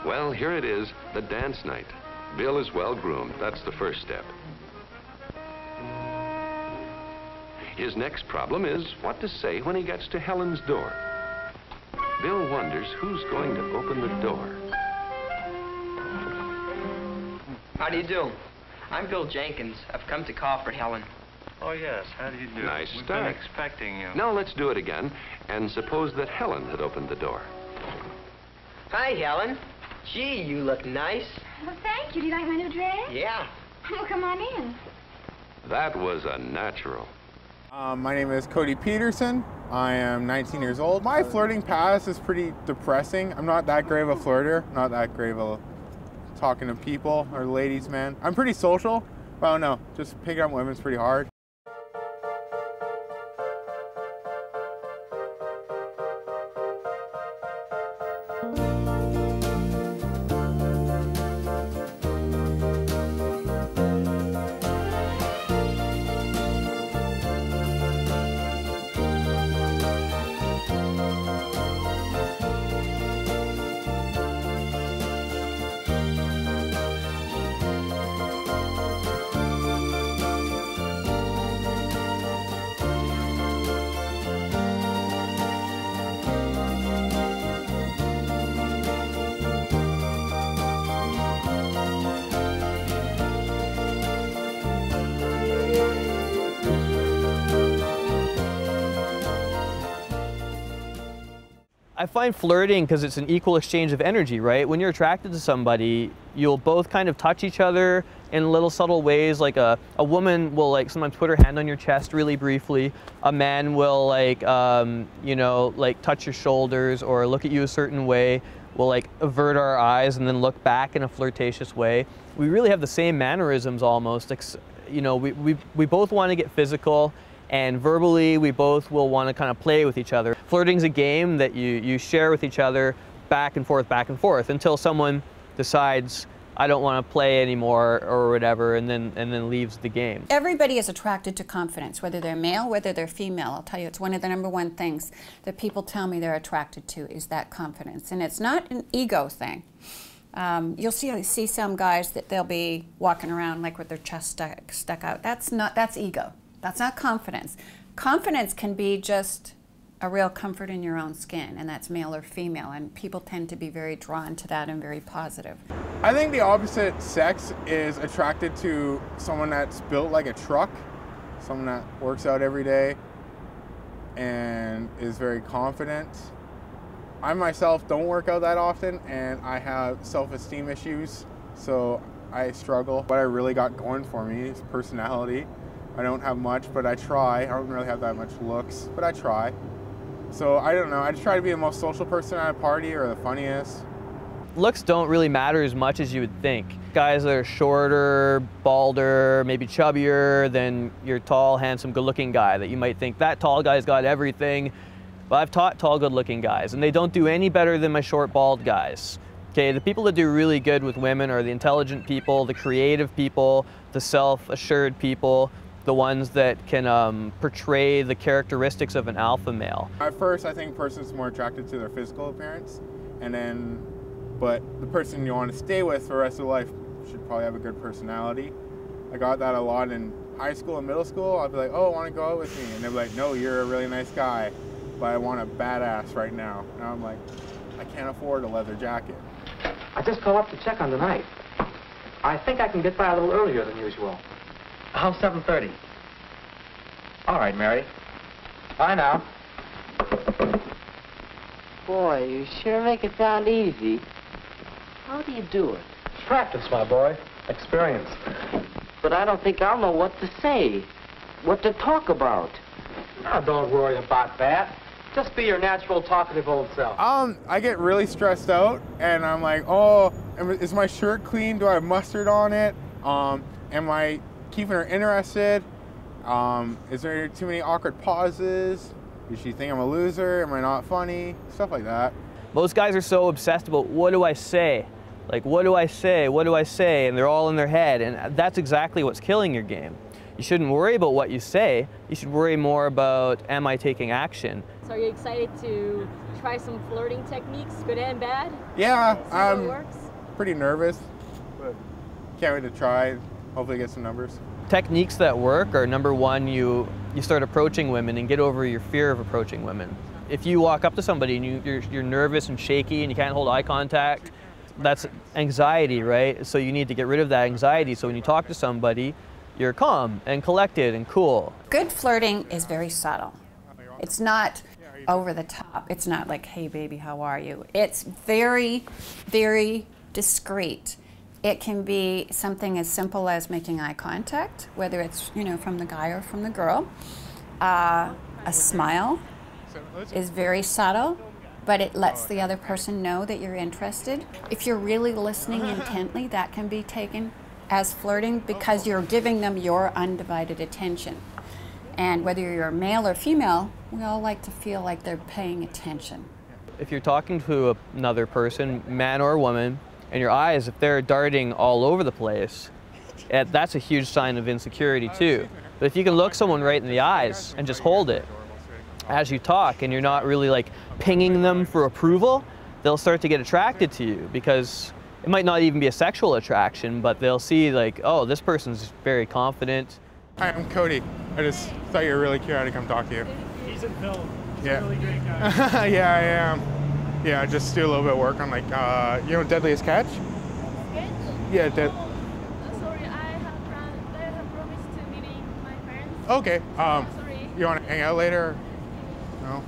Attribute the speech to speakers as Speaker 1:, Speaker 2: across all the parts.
Speaker 1: Well, here it is, the dance night. Bill is well groomed. That's the first step. His next problem is what to say when he gets to Helen's door. Bill wonders who's going to open the door.
Speaker 2: How do you do? I'm Bill Jenkins. I've come to call for Helen.
Speaker 3: Oh, yes. How do you do?
Speaker 1: Nice
Speaker 3: We've
Speaker 1: start.
Speaker 3: been expecting you.
Speaker 1: Now let's do it again, and suppose that Helen had opened the door.
Speaker 2: Hi, Helen. Gee, you look nice.
Speaker 4: Well, thank you. Do you like my new dress?
Speaker 2: Yeah.
Speaker 4: Well, come on in.
Speaker 1: That was a natural.
Speaker 5: My name is Cody Peterson. I am 19 years old. My flirting past is pretty depressing. I'm not that great of a flirter, not that great of a talking to people or ladies, man. I'm pretty social, but I don't know, just picking up women's pretty hard.
Speaker 6: I find flirting because it's an equal exchange of energy, right? When you're attracted to somebody, you'll both kind of touch each other in little subtle ways. Like a woman will like sometimes put her hand on your chest really briefly. A man will like, you know, like touch your shoulders or look at you a certain way. We'll like avert our eyes and then look back in a flirtatious way. We really have the same mannerisms almost. You know, we both want to get physical. And verbally, we both will want to kind of play with each other. Flirting's a game that you share with each other back and forth until someone decides, I don't want to play anymore or whatever, and then leaves the game.
Speaker 7: Everybody is attracted to confidence, whether they're male, whether they're female. I'll tell you, it's one of the #1 things that people tell me they're attracted to is that confidence. And it's not an ego thing. You'll see some guys that they'll be walking around like with their chest stuck out. That's ego. That's not confidence. Confidence can be just a real comfort in your own skin, and that's male or female, and people tend to be very drawn to that and very positive.
Speaker 5: I think the opposite sex is attracted to someone that's built like a truck, someone that works out every day and is very confident. I myself don't work out that often, and I have self-esteem issues, so I struggle. What I really got going for me is personality. I don't have much, but I try. I don't really have that much looks, but I try. So I don't know, I just try to be the most social person at a party or the funniest.
Speaker 6: Looks don't really matter as much as you would think. Guys that are shorter, balder, maybe chubbier than your tall, handsome, good-looking guy that you might think, that tall guy's got everything. But I've taught tall, good-looking guys, and they don't do any better than my short, bald guys. Okay, the people that do really good with women are the intelligent people, the creative people, the self-assured people, the ones that can portray the characteristics of an alpha male.
Speaker 5: At first, I think a person's more attracted to their physical appearance, but the person you want to stay with for the rest of life should probably have a good personality. I got that a lot in high school and middle school. I'd be like, oh, want to go out with me? And they'd be like, no, you're a really nice guy, but I want a badass right now. And I'm like, I can't afford a leather jacket.
Speaker 8: I just called up to check on tonight. I think I can get by a little earlier than usual. How's 7:30? All right, Mary. Bye now.
Speaker 9: Boy, you sure make it sound easy. How do you do it?
Speaker 8: Practice, my boy. Experience.
Speaker 9: But I don't think I'll know what to say, what to talk about.
Speaker 8: Now, don't worry about that. Just be your natural, talkative old self.
Speaker 5: I get really stressed out, and I'm like, oh, is my shirt clean? Do I have mustard on it? Am I keeping her interested? Is there too many awkward pauses? Does she think I'm a loser? Am I not funny? Stuff like that.
Speaker 6: Most guys are so obsessed about what do I say? Like, what do I say? What do I say? And they're all in their head, and that's exactly what's killing your game. You shouldn't worry about what you say. You should worry more about, am I taking action?
Speaker 10: So are you excited to try some flirting techniques, good and bad?
Speaker 5: Yeah,
Speaker 10: See how it works?
Speaker 5: pretty nervous, but can't wait to try. Hopefully get some numbers.
Speaker 6: Techniques that work are, number one, you start approaching women and get over your fear of approaching women. If you walk up to somebody and you're nervous and shaky and you can't hold eye contact, that's anxiety, right? So you need to get rid of that anxiety. So when you talk to somebody, you're calm and collected and cool.
Speaker 7: Good flirting is very subtle. It's not over the top. It's not like, hey baby, how are you? It's very, very discreet. It can be something as simple as making eye contact, whether it's, you know, from the guy or from the girl. A smile is very subtle, but it lets the other person know that you're interested. If you're really listening intently, that can be taken as flirting because you're giving them your undivided attention. And whether you're male or female, we all like to feel like they're paying attention.
Speaker 6: If you're talking to another person, man or woman, and your eyes, if they're darting all over the place, that's a huge sign of insecurity too. But if you can look someone right in the eyes and just hold it as you talk, and you're not really like pinging them for approval, they'll start to get attracted to you, because it might not even be a sexual attraction, but they'll see like, oh, this person's very confident.
Speaker 5: Hi, I'm Cody. I just thought you were really cute. I had to come talk to you.
Speaker 11: He's in film. He's
Speaker 5: Yeah.
Speaker 11: a really great guy.
Speaker 5: Yeah, I am. Yeah, I just do a little bit of work on like, you know, Deadliest Catch?
Speaker 12: Sketch?
Speaker 5: Yeah,
Speaker 12: Sorry, I have promised to meeting my parents.
Speaker 5: Okay.
Speaker 12: Sorry.
Speaker 5: You want to hang out later? No?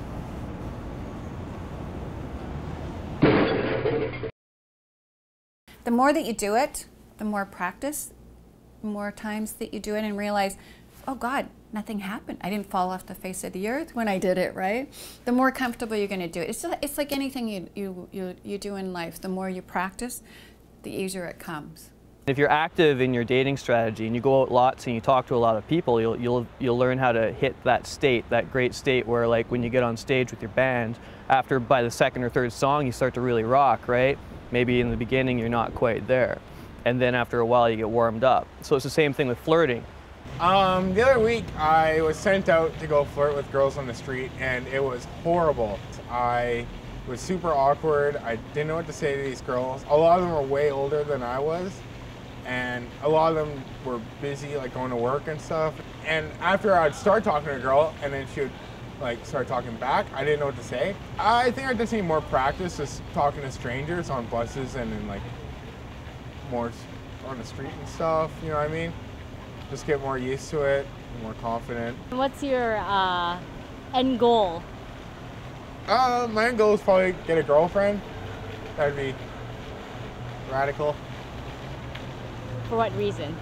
Speaker 7: The more that you do it, the more practice, the more times that you do it and realize, oh God, nothing happened. I didn't fall off the face of the earth when I did it, right? The more comfortable you're going to do it. It's like anything you do in life. The more you practice, the easier it comes.
Speaker 6: If you're active in your dating strategy and you go out lots and you talk to a lot of people, you'll learn how to hit that state, that great state where, like, when you get on stage with your band, by the second or third song you start to really rock, right? Maybe in the beginning you're not quite there, and then after a while you get warmed up. So it's the same thing with flirting.
Speaker 5: The other week I was sent out to go flirt with girls on the street, and it was horrible. I was super awkward. I didn't know what to say to these girls. A lot of them were way older than I was, and a lot of them were busy, like going to work and stuff. And after I'd start talking to a girl and then she would like start talking back, I didn't know what to say. I think I just need more practice just talking to strangers on buses and in like more on the street and stuff, you know what I mean? Just get more used to it, more confident.
Speaker 10: What's your end goal?
Speaker 5: My end goal is probably get a girlfriend. That'd be radical.
Speaker 10: For what reason?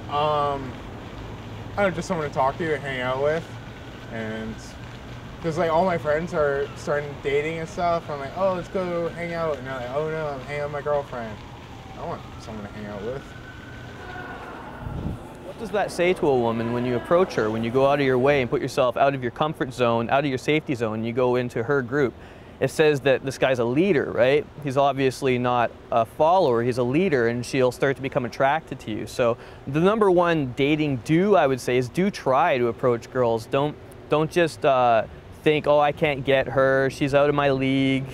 Speaker 5: I don't know, just someone to talk to and hang out with. And because like all my friends are starting dating and stuff, I'm like, oh, let's go hang out. And they're like, oh no, I'm hanging out with my girlfriend. I want someone to hang out with.
Speaker 6: What does that say to a woman when you approach her, when you go out of your way and put yourself out of your comfort zone, out of your safety zone, and you go into her group? It says that this guy's a leader, right? He's obviously not a follower, he's a leader, and she'll start to become attracted to you. So the number one dating I would say, is do try to approach girls. Don't just think, oh, I can't get her, she's out of my league.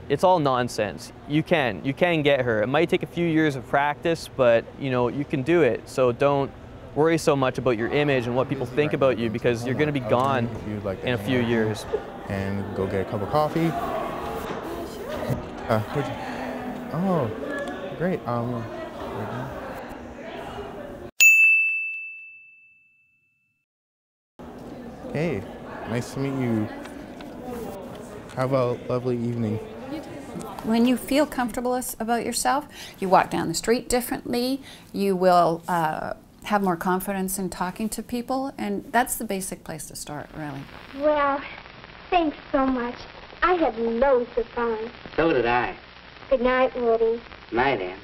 Speaker 6: It's all nonsense. You can get her. It might take a few years of practice, but you know, you can do it. So don't worry so much about your image and what people think about you, because you're going to be gone in a few years.
Speaker 5: And go get a cup of coffee. Oh, great. Hey, nice to meet you. Have a lovely evening.
Speaker 7: When you feel comfortable about yourself, you walk down the street differently, you will have more confidence in talking to people, and that's the basic place to start, really.
Speaker 4: Well, thanks so much. I had loads of fun.
Speaker 9: So did I.
Speaker 4: Good night, Woody.
Speaker 9: Night, Ann.